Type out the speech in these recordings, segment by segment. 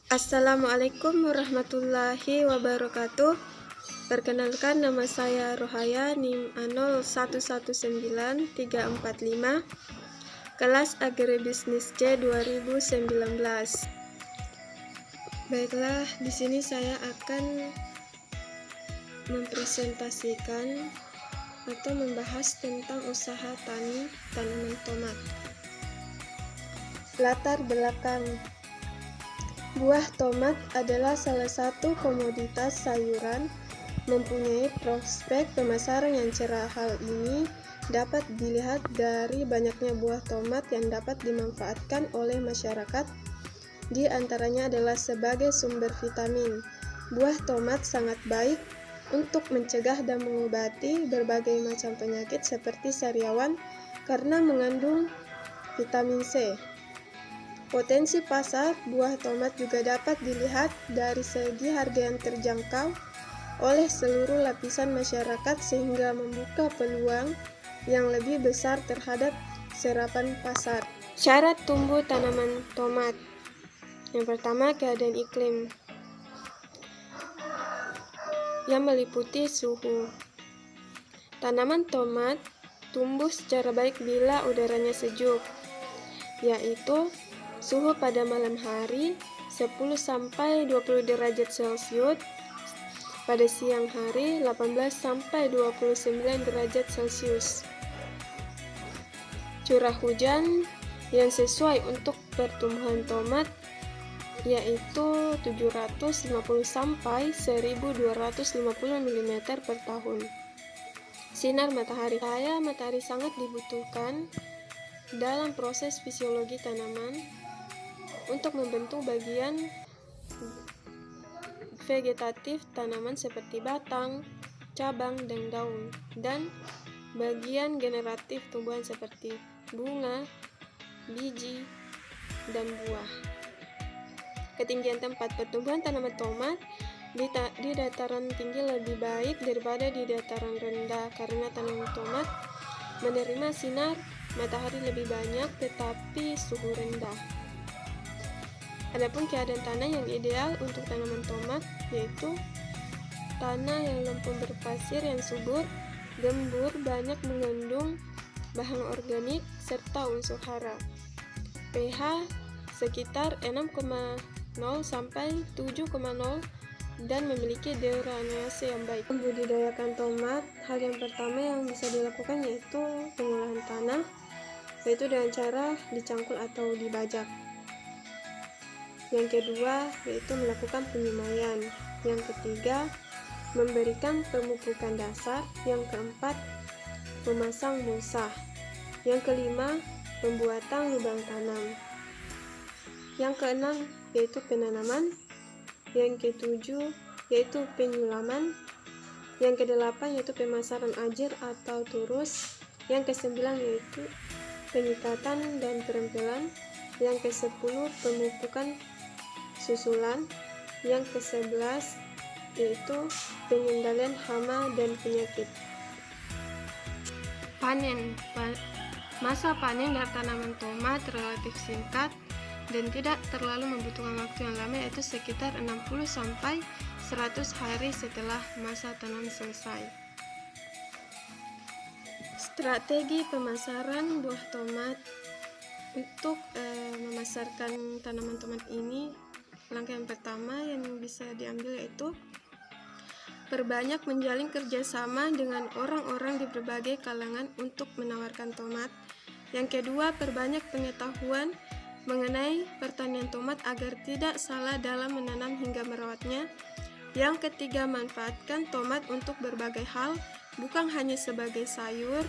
Assalamualaikum warahmatullahi wabarakatuh. Perkenalkan, nama saya Rohaya, NIM A01193445, kelas Agribisnis C 2019. Baiklah, di sini saya akan mempresentasikan atau membahas tentang usaha tani tanaman tomat. Latar belakang. Buah tomat adalah salah satu komoditas sayuran mempunyai prospek pemasaran yang cerah. Hal ini dapat dilihat dari banyaknya buah tomat yang dapat dimanfaatkan oleh masyarakat. Di antaranya adalah sebagai sumber vitamin. Buah tomat sangat baik untuk mencegah dan mengobati berbagai macam penyakit seperti sariawan karena mengandung vitamin C. Potensi pasar buah tomat juga dapat dilihat dari segi harga yang terjangkau oleh seluruh lapisan masyarakat sehingga membuka peluang yang lebih besar terhadap serapan pasar. Syarat tumbuh tanaman tomat. Yang pertama, keadaan iklim yang meliputi suhu. Tanaman tomat tumbuh secara baik bila udaranya sejuk, yaitu suhu pada malam hari 10-20 derajat Celcius, pada siang hari 18-29 derajat Celcius. Curah hujan yang sesuai untuk pertumbuhan tomat yaitu 750-1250 mm per tahun. Sinar matahari. Cahaya matahari sangat dibutuhkan dalam proses fisiologi tanaman untuk membentuk bagian vegetatif tanaman seperti batang, cabang, dan daun, dan bagian generatif tumbuhan seperti bunga, biji, dan buah. Ketinggian tempat pertumbuhan tanaman tomat di dataran tinggi lebih baik daripada di dataran rendah karena tanaman tomat menerima sinar matahari lebih banyak tetapi suhu rendah. Adapun keadaan tanah yang ideal untuk tanaman tomat yaitu tanah yang lempung berpasir yang subur, gembur, banyak mengandung bahan organik serta unsur hara. pH sekitar 6,0 sampai 7,0 dan memiliki drainase yang baik. Membudidayakan tomat, hal yang pertama yang bisa dilakukan yaitu pengolahan tanah, yaitu dengan cara dicangkul atau dibajak. Yang kedua yaitu melakukan penyemaian. Yang ketiga memberikan pemupukan dasar. Yang keempat memasang mulsa. Yang kelima pembuatan lubang tanam. Yang keenam yaitu penanaman. Yang ketujuh yaitu penyulaman. Yang kedelapan yaitu pemasaran ajar atau turus. Yang kesembilan yaitu penyikatan dan perempelan. Yang ke-10 pemupukan susulan. Yang ke-11 yaitu pengendalian hama dan penyakit. Panen. Masa panen dari tanaman tomat relatif singkat dan tidak terlalu membutuhkan waktu yang lama, yaitu sekitar 60-100 hari setelah masa tanam selesai. Strategi pemasaran buah tomat. Untuk memasarkan tanaman tomat ini, langkah yang pertama yang bisa diambil yaitu perbanyak menjalin kerjasama dengan orang-orang di berbagai kalangan untuk menawarkan tomat. Yang kedua, perbanyak pengetahuan mengenai pertanian tomat agar tidak salah dalam menanam hingga merawatnya. Yang ketiga, manfaatkan tomat untuk berbagai hal, bukan hanya sebagai sayur,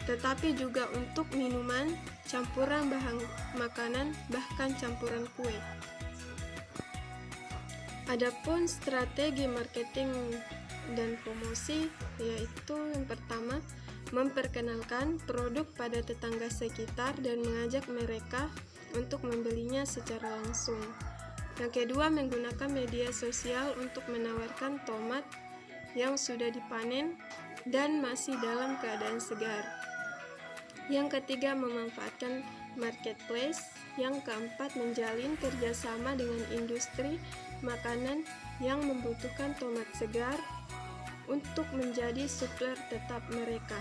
tetapi juga untuk minuman, campuran bahan makanan, bahkan campuran kue. Adapun strategi marketing dan promosi yaitu yang pertama, memperkenalkan produk pada tetangga sekitar dan mengajak mereka untuk membelinya secara langsung. Yang kedua, menggunakan media sosial untuk menawarkan tomat yang sudah dipanen dan masih dalam keadaan segar. Yang ketiga, memanfaatkan marketplace. Yang keempat, menjalin kerjasama dengan industri makanan yang membutuhkan tomat segar untuk menjadi supplier tetap mereka.